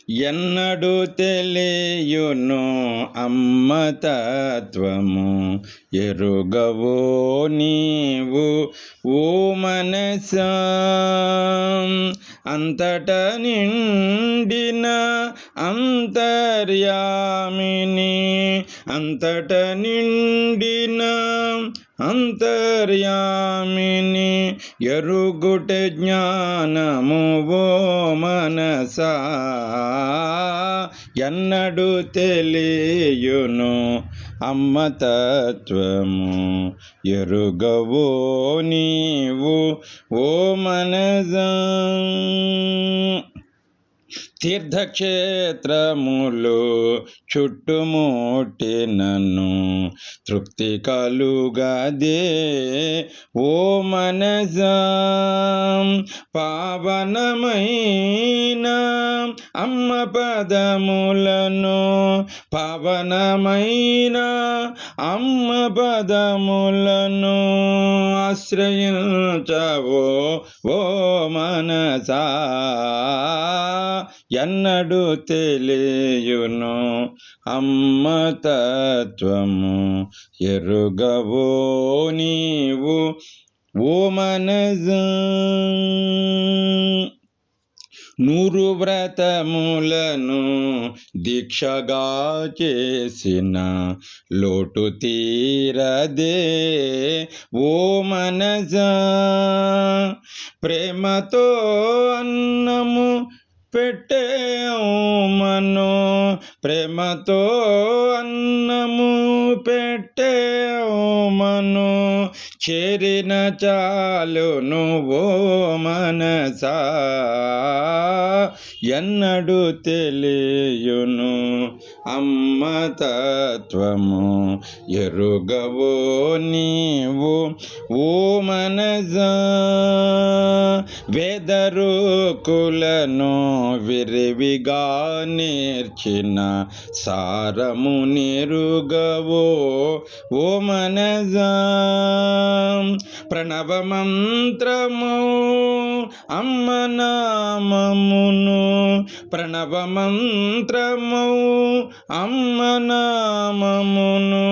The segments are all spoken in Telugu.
ఎన్నడు తెలియును అమ్మతత్వము ఎరుగవో నీవు ఓ మనసా. అంతట నిండిన అంతర్యామిని, అంతట నిండిన అంతర్యామిని ఎరుగుట జ్ఞానము ఓ మనసా. ఎన్నడు తెలియును అమ్మతత్వము ఎరుగవో నీవు ఓ మనసా. తీర్థక్షేత్రములు చుట్టుముట్టి నన్ను తృప్తి కలుగదే ఓ మనసా. పావనమైన అమ్మ పదములను, పావనమైన అమ్మ పదములను ఆశ్రయించవో ఓ మనసా. ఎన్నడు తెలియును అమ్మతత్వము ఎరుగవో నీవు ఓ మనసా. 100 వ్రతములను దీక్షగా చేసిన లోటు తీరదే ఓ మనసా. ప్రేమతో అన్నము పెట్టేమను, ప్రేమతో అన్నము పెట్టేమను చేరిన చాలును ఓ మనసా. ఎన్నడు తెలియును అమ్మతత్వము ఎరుగవో నీవు ఓ మనసా. వేదరుకులను విరివిగా నేర్చిన సారము నెరుగవో ఓ మనసా. ప్రణవ మంత్రము అమ్మ నామమును, ప్రణవ మంత్రము అమ్మ నామమును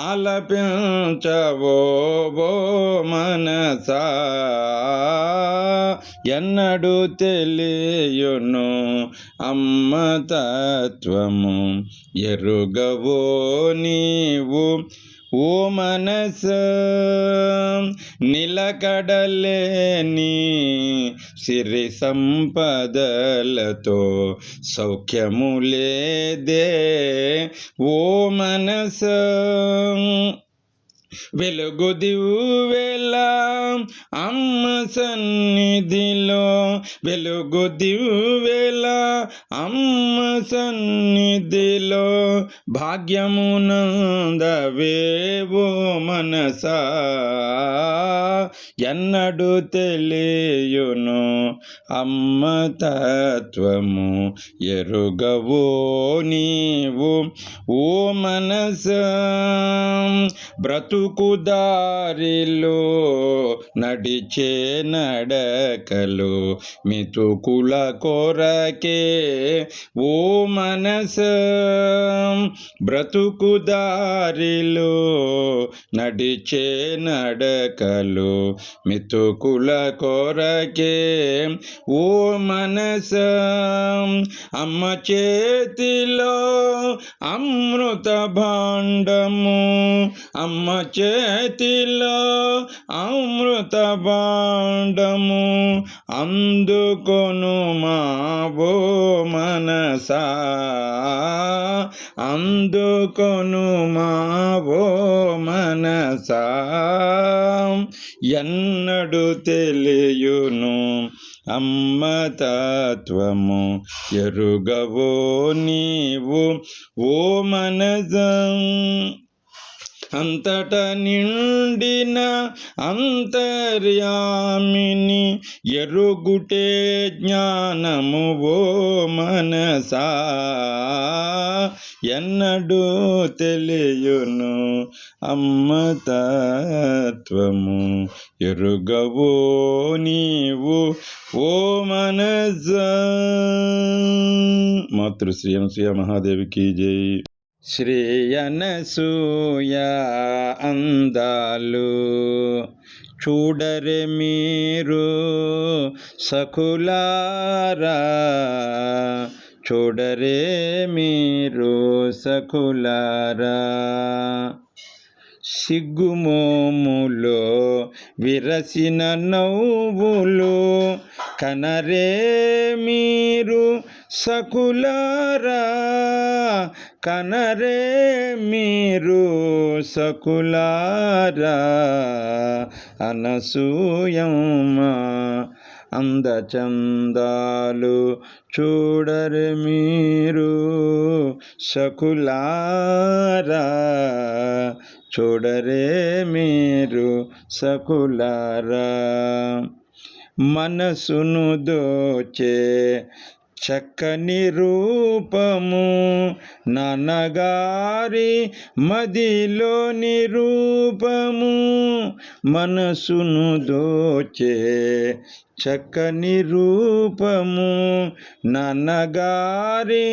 ఆలపించవో ఓ మనసా. ఎన్నడు తెలియును అమ్మతత్వము ఎరుగవో నీవు ఓ మనసా. నిలకడలేని సిరి సంపదలతో సౌఖ్యము లేదే ఓ మనసా. వెలుగు దివ్వెల అమ్మ సన్నిధిలో, వెలుగు దివ్వెల అమ్మ సన్నిధిలో భాగ్యమునందవేవో మనసా. ఎన్నడు తెలియును అమ్మతత్వము ఎరుగవో నీవు ఓ మనసా. బ్రతుకు దారిలో నడిచే నడకలు మితుకుల కొరకే ఓ మనసా. బ్రతుకు దారిలో నడిచే నడకలు మితుకుల కొరకే ఓ మనసా. అమ్మ చేతిలో అమృత భాండము, అమ్మ చేతిలో అమృత భాండము అందుకొను మావో మనసా. అందుకొను మావో మనసా. ఎన్నడు తెలియును అమ్మతత్వము ఎరుగవో నీవు ఓ మనసా. అంతట నిండిన అంతర్యామిని ఎరుగుటే జ్ఞానము ఓ మనసా. ఎన్నడు తెలియును అమ్మతత్వము ఎరుగవో నీవు ఓ మనసా. మాతృశ్రీ అనసూయ మహాదేవికి జై. శ్రీ అనసూయ అందాలు చూడరే మీరు సఖులారా, చూడరే మీరు సఖులారా. సిగ్గుమోములో విరసిన నవ్వులు కనరే మీరు సఖులారా, కనరే మీరు సఖులారా. అనసూయమ్మ అందచందాలు చూడరే మీరు సఖులారా, చూడరే మీరు సఖులారా. మనసును దోచే చక్కని రూపము నాన్నగారి మదిలోని రూపము, మనసును దోచే చక్కని రూపము నాన్నగారి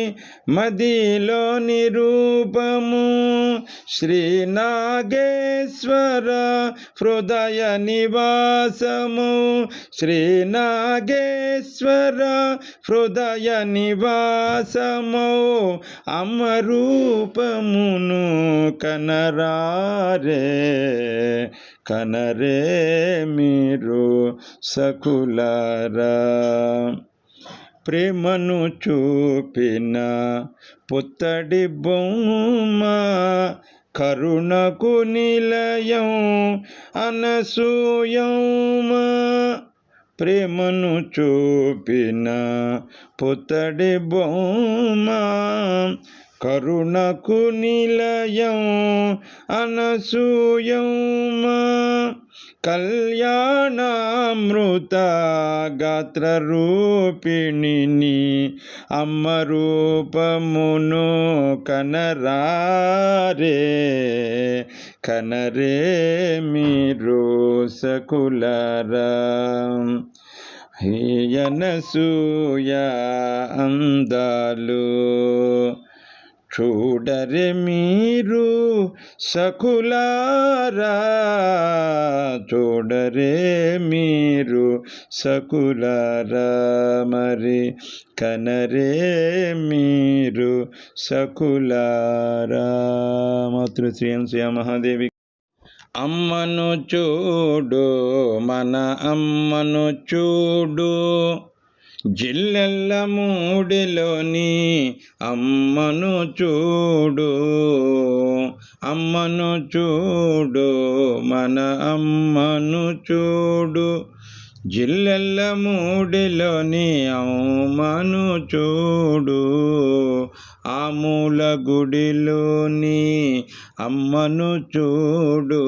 మదిలోని రూపము. శ్రీ నాగేశ్వర హృదయ నివాసము, శ్రీ నాగేశ్వర హృదయ నివాసము. అమరూపమును కనరారే, కనరే మీరు సఖులారా. ప్రేమను చూపిన పుత్తడి బొమ్మ కరుణకు నిలయం అనసూయమ్మ. ప్రేమను చూపిన పుత్తడి బొమ్మ కరుణకు నిలయం అనసూయమ్మ. కళ్యాణామృత గాత్ర రూపిణిని అమ్మ రూపమును కనరారే, కనరే మీరు సఖులారా. అనసూయ అందాలు చూడరే మీరు సఖులారా, చూడరే మీరు సఖులారా. మరి కనరే మీరు సఖులారా. మాతృశ్రీ అనసూయ మహాదేవి. అమ్మను చూడు మన అమ్మను చూడు, జిల్లెల్ల మూడిలోని అమ్మను చూడు, అమ్మను చూడు మన అమ్మను చూడు, జిల్లెల్ల మూడిలోని అమ్మను చూడు. ఆమూల గుడిలోని అమ్మను చూడు,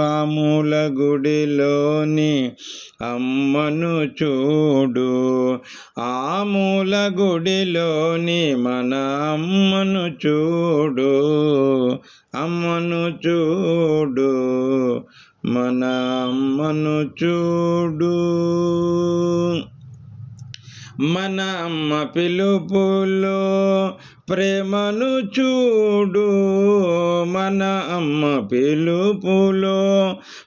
ఆమూల గుడిలోని అమ్మను చూడు. ఆమూల గుడిలోని మన అమ్మను చూడు, అమ్మను చూడు, మన అమ్మను చూడు. మన అమ్మ పిలుపులో ప్రేమను చూడు, మన అమ్మ పిలుపులో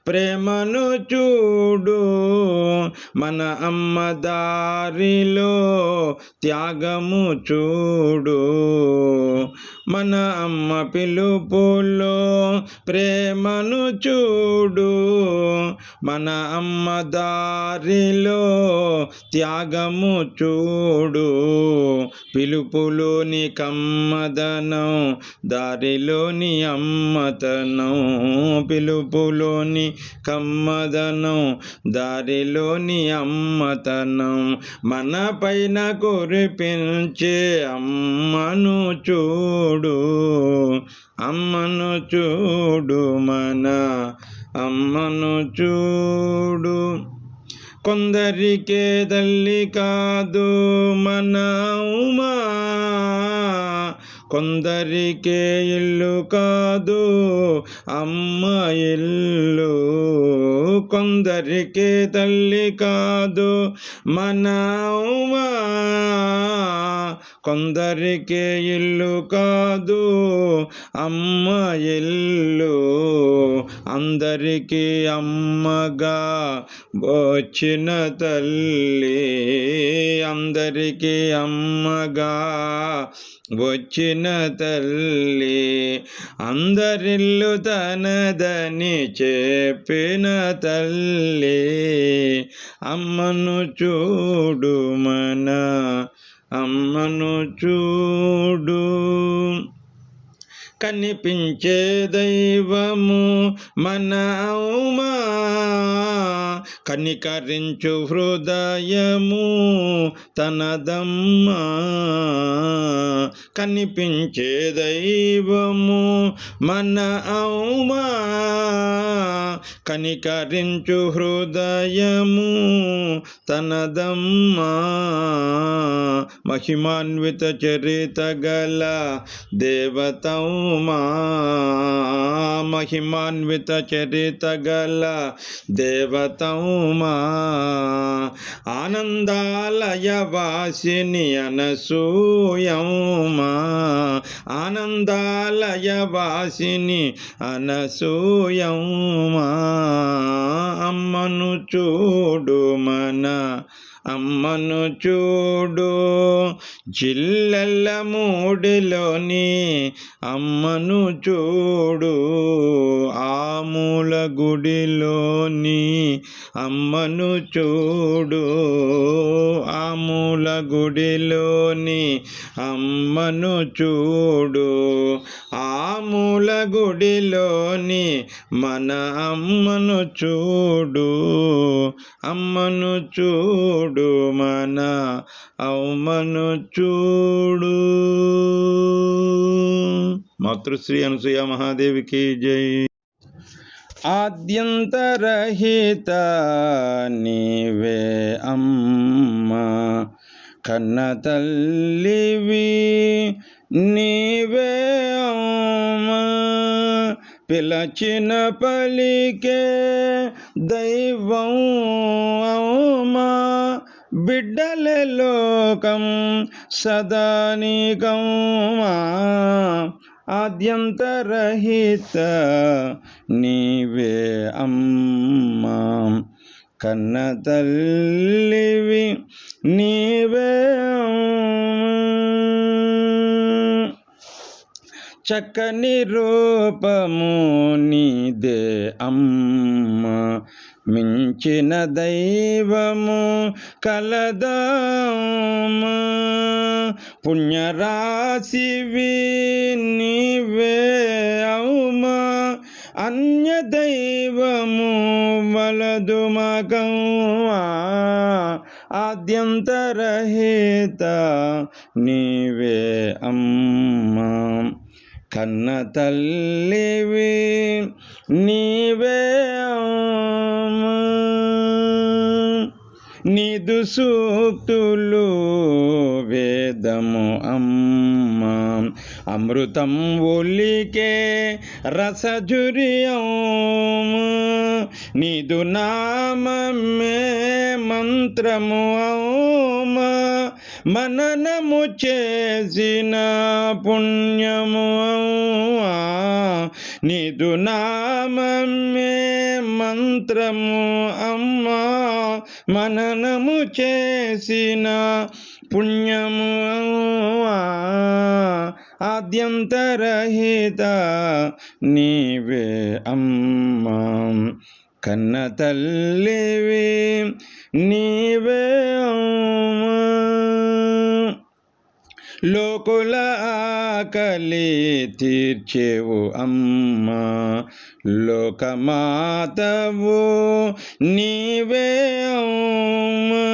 ప్రేమను చూడు. మన అమ్మ దారిలో త్యాగము చూడు, మన అమ్మ పిలుపులో ప్రేమను చూడు. మన అమ్మ దారిలో త్యాగము చూడు. పిలుపులోని కమ్మదనం, దారిలోని అమ్మతనం, పిలుపులోని కమ్మదనం, దారిలోని అమ్మతనం. మన పైన కురిపించే అమ్మను చూడు, అమ్మను చూడు, మన అమ్మను చూడు. కొందరికే తల్లి కాదు మన ఉమా, కొందరికే ఇల్లు కాదు అమ్మ ఇల్లు, కొందరికే తల్లి కాదు మన ఉమా, కొందరికే ఇల్లు కాదు అమ్మ ఇల్లు, అందరికీ అమ్మగా వచ్చిన తల్లి, అందరికీ అమ్మగా వచ్చిన తల్లి, అందరిల్లు తనదని చెప్పిన తల్లి. అమ్మను చూడు మన అమ్మను చూడు, కనిపించే దైవము మన ఉమా, కనికరించు హృదయము తనదమ్మా. కనిపించే దైవము మన ఉమా, కనికరించు హృదయము తనదమ్మా. మహిమాన్విత చరిత గల దేవతౌమా, మహిమాన్విత చరిత గల దేవతౌమా. ఆనందాలయ వాసిని అనసూయౌమా, ఆనందాలయ వాసిని అనసూయౌమా. అమ్మను చూడు మన అమ్మను చూడు, జిల్లెల్ల మూడిలోని అమ్మను చూడు, ఆమూల గుడిలోని అమ్మను చూడు, ఆమూల గుడిలోని అమ్మను చూడు, ఆమూల గుడిలోని మన అమ్మను చూడు, అమ్మను చూడు మన అమ్మను చూడు. మాతృశ్రీ అనసూయ మహాదేవికి జై. ఆద్యంతరహిత నీవే అమ్మ, కన్న తల్లివి నీవే అమ్మ, పిలచిన పలికే దైవం అమ్మా. బిడ్డలే లోకం సదా నీకమ్మా, ఆద్యంతరహిత నీవే అమ్మా, కన్న తల్లివి నీవే అమ్మా. చక్కని రూపము నీదే అమ్మ, మించిన దైవము కలదమ్మా. పుణ్యరాశివి నీవే అమ్మా, అన్య దైవము వలదు మగమ్మా. ఆద్యంతరహిత నీవే అమ్మా, కన్న తల్లివి నీవే అమ్మా. నీదు సూక్తులు వేదము అమ్మా, అమృతం ఒలికే రసజురి అమ్మా. నీదు నామమే మంత్రము అమ్మా, మననము చేసిన పుణ్యము అమ్మా. నీదు నామమే మంత్రము అమ్మా, మననము చేసిన పుణ్యము అమ్మా. ఆద్యంతరహిత నీవే అమ్మా, కన్న తల్లివి నీవే అమ్మా. లోకుల ఆకలి తీర్చేవు అమ్మా, లోకమాతవు నీవే అమ్మా.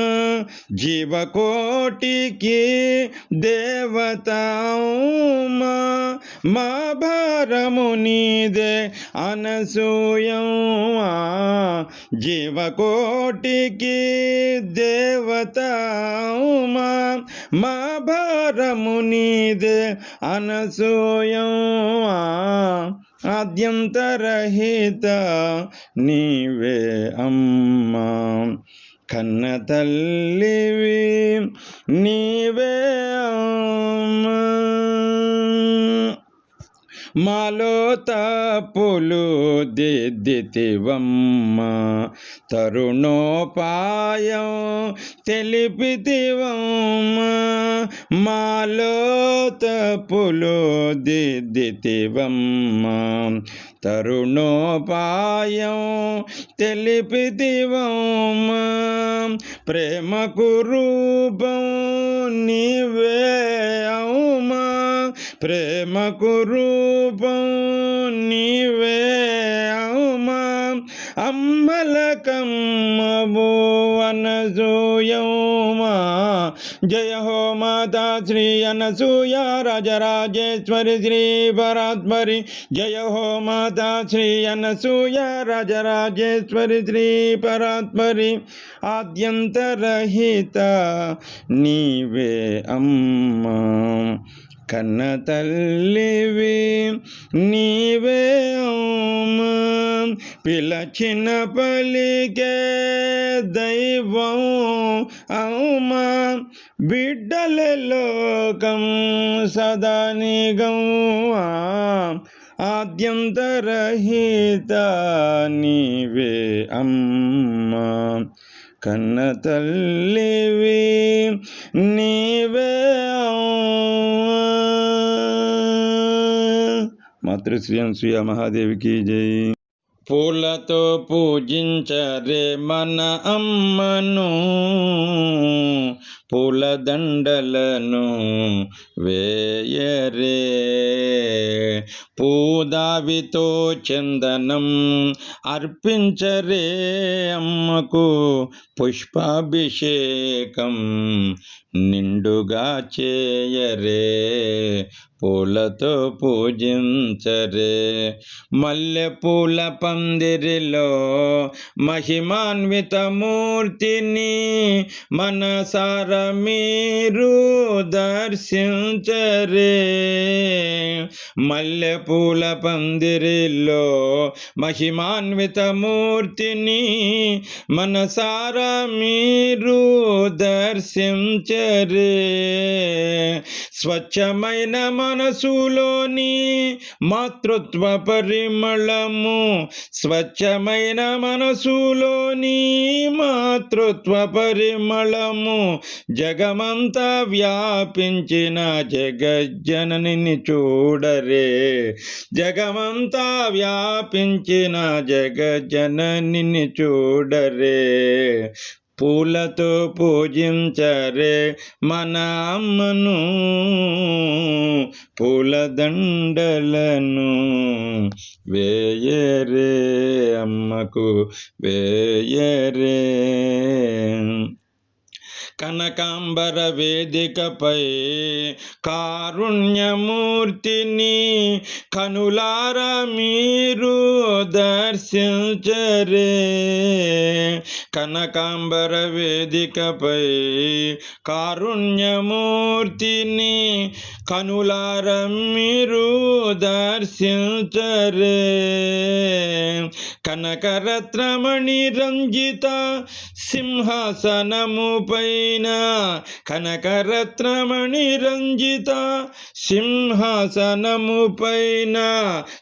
జీవకోటికి దేవత అమ్మా, మా భారము నీదే అనసూయమ్మా. జీవకోటికి దేవత అమ్మా, మా భారము నీదే అనసూయమ్మా. ఆద్యంతరహిత నీవే అమ్మా, కన్న తల్లివి నీవే అమ్మా. మాలో తప్పులు దిద్దితివమ్మా, తరుణోపాయం తెలిపితివమ్మా. మాలో తప్పులు దిద్దితివమ్మా, తరుణోపాయం తెలిపితివమ్మా. ప్రేమకు రూపం నీవే అవుమా, ప్రేమకు రూపం నీవే అవుమా. అమ్మలకమ్మవు అనసూయమా, జయ హో మాతా శ్రీ అనసూయ రాజరాజేశ్వరి శ్రీ పరాత్పరి. జయ హో మాతా శ్రీ అనసూయ రాజరాజేశ్వరి శ్రీ పరాత్పరి. ఆద్యంతరహిత నీవే అమ్మా, కన్న తల్లివి నీవే అమ్మా. పిలచిన పలికే దైవం అమ్మా, బిడ్డల లోకం సదా నిగమా. ఆద్యంతరహిత నీవే అమ్మా, కన్న తల్లివి నీవే అమ్మా. మాతృశ్రీ అనసూయ మహాదేవికి జై. పూలతో పూజించరే మన అమ్మను, పూలదండలను వేయరే. పూదావితో చందనం అర్పించరే అమ్మకు, పుష్పాభిషేకం నిండుగా చేయరే. పూలతో పూజించరే. మల్లెపూల పందిరిలో మహిమాన్విత మూర్తిని మనసార మీరు దర్శించరే. మల్లెపూల పందిరిలో మహిమాన్విత మూర్తిని మనసార మీరు దర్శించరే. స్వచ్ఛమైన మనసులోని మాతృత్వ పరిమళము, స్వచ్ఛమైన మనసులోని మాతృత్వ పరిమళము జగమంతా వ్యాపించిన జగజ్జననిని చూడరే. జగమంతా వ్యాపించిన జగజ్జననిని చూడరే. పూలతో పూజించరే మన అమ్మను, పూలదండలను వేయరే అమ్మకు వేయరే. కనకాంబర వేదికపై కారుణ్యమూర్తిని కనులారా మీరు దర్శించరే. కనకాంబర వేదికపై కారుణ్యమూర్తిని కనులారా మీరు దర్శించరే. కనకరత్నమణి రంజిత సింహాసనము పైన, కనకరత్నమణి రంజిత సింహాసనము పైన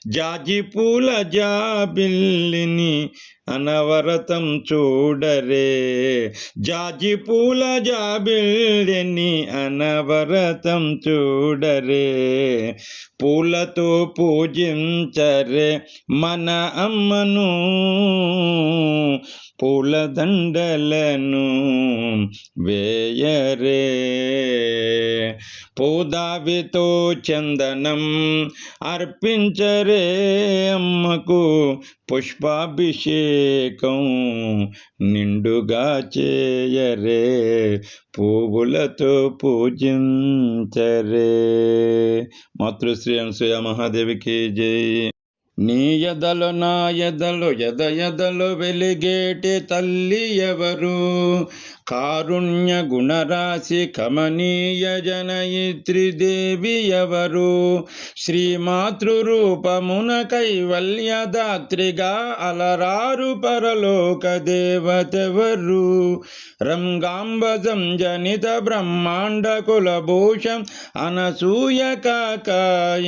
జాజి పూల జాబిల్లిని అనవరతం చూడరే. జాజి పూల జాబిల్లిని అనవరతం చూడరే. పూలతో పూజించరే మన అమ్మను, పూలదండలను వేయరే. పూదావితో చందనం అర్పించరే అమ్మకు, పుష్పాభిషేకం నిండుగా చేయరే. పువ్వులతో పూజించరే. మాతృశ్రీ అనసూయ మహాదేవికి జై. నీ ఎదలు నా ఎదలు ఎదలు వెలిగేటి తల్లి ఎవరు? కారుణ్య గుణరాశి కమనీయ జనయిత్రి దేవి ఎవరు? శ్రీమాతృరూపమున కైవల్యదాత్రిగా అలరారు పరలోక దేవతెవరు? రంగాంబజం జనిత బ్రహ్మాండ కులభూషం అనసూయ కాక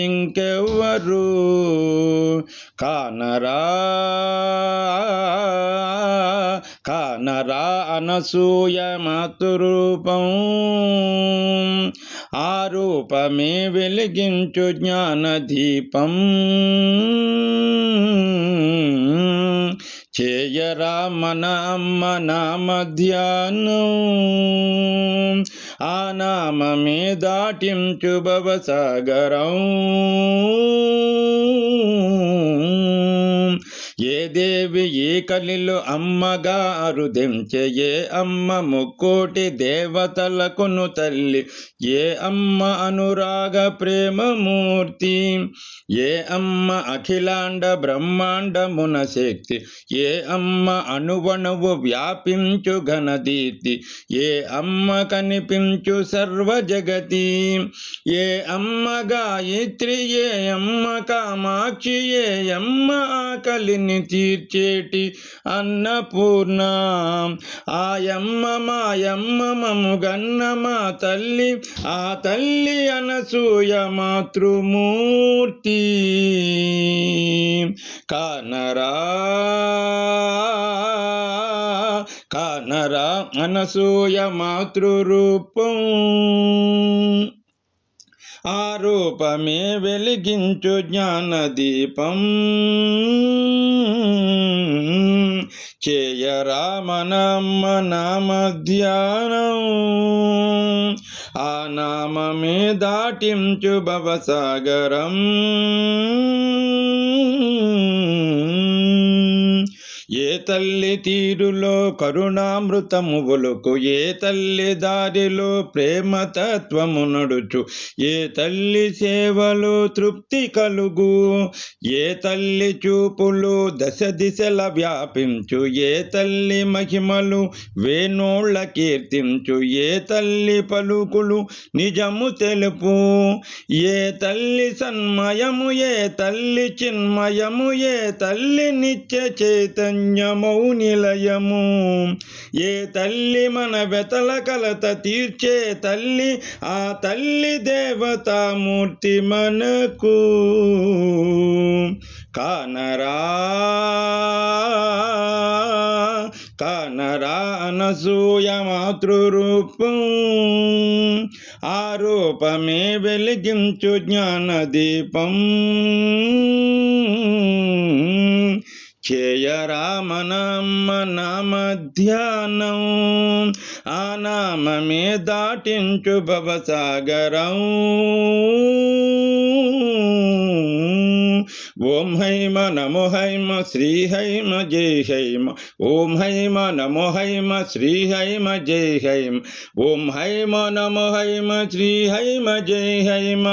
ఇంకెవ్వరు? కానరా అనసూయ మాతృరూపం, ఆ రూపమే వెలిగించు జ్ఞానదీపం. చేయరా మన అమ్మ నామ ధ్యానం, ఆ నామమే దాటించు భవసాగరం. ఏ దేవి ఏ కలిలో అమ్మగా అరుదించే, ఏ అమ్మ ముక్కోటి దేవతలకును తల్లి, ఏ అమ్మ అనురాగ ప్రేమమూర్తి, ఏ అమ్మ అఖిలాండ బ్రహ్మాండమున శక్తి, ఏ అమ్మ అణువణువు వ్యాపించు ఘనదీప్తి, ఏ అమ్మ కనిపించు సర్వ జగతి, ఏ అమ్మ గాయత్రి, ఏ అమ్మ కామాక్షి, ఏ అమ్మ ఆకలిని తీర్చేటి అన్నపూర్ణ, ఆయమ్మ మాయమ్మ మముగన్న మా తల్లి, ఆ తల్లి అనసూయ మాతృమూర్తి. కానరా అనసూయ మాతృరూపం, ఆ రూపమే వెలిగించు జ్ఞానదీపం. చేయరా మన అమ్మ నామ ధ్యానం, ఆ నామమే దాటించు భవసాగరం. ఏ తల్లి తీరులో కరుణామృతము ఒలుకు, ఏ తల్లి దారిలో ప్రేమ తత్వము నడుచు, ఏ తల్లి సేవలో తృప్తి కలుగు, ఏ తల్లి చూపులు దశ దిశల వ్యాపించు, ఏ తల్లి మహిమలు వేణోళ్ళ కీర్తించు, ఏ తల్లి పలుకులు నిజము తెలుపు, ఏ తల్లి సన్మయము, ఏ తల్లి చిన్మయము, ఏ తల్లి నిత్య చైతన్యమౌ నిలయము, ఏ తల్లి మన వెతల కలత తీర్చే తల్లి, ఆ తల్లి దేవతామూర్తి మనకు. కానరా అనసూయ మాతృరూపం, ఆ రూపమే వెలిగించు జ్ఞానదీపం. చేయరా మన అమ్మ నామ ధ్యానం, ఆ నామమే దాటించు భవసాగరం. ఓం హైమ నమో హైమ శ్రీ హైమ జై హైమ, ఓం హైమ నమో హైమ శ్రీ హైమ జై హైమ, ఓం హైమ నమో హైమ శ్రీ హైమ జై హైమ,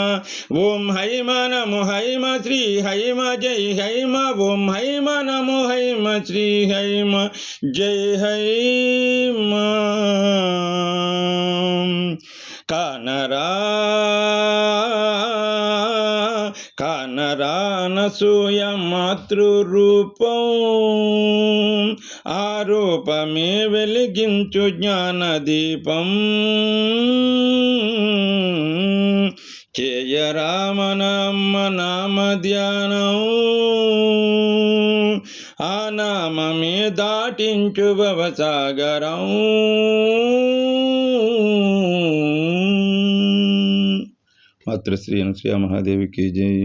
ఓం హైమ నమో హైమ శ్రీ హైమ జై హైమ, ఓం హైమ నమో హైమ శ్రీ హైమ జై హైమ. కానరా అనసూయ మాతృరూపం, ఆ రూపమే వెలిగించు జ్ఞానదీపం. చేయరా మన అమ్మ నామ ధ్యానం, ఆ నామమే దాటించు భవసాగరం. మాతృశ్రీ అనసూయ మహాదేవికి జై.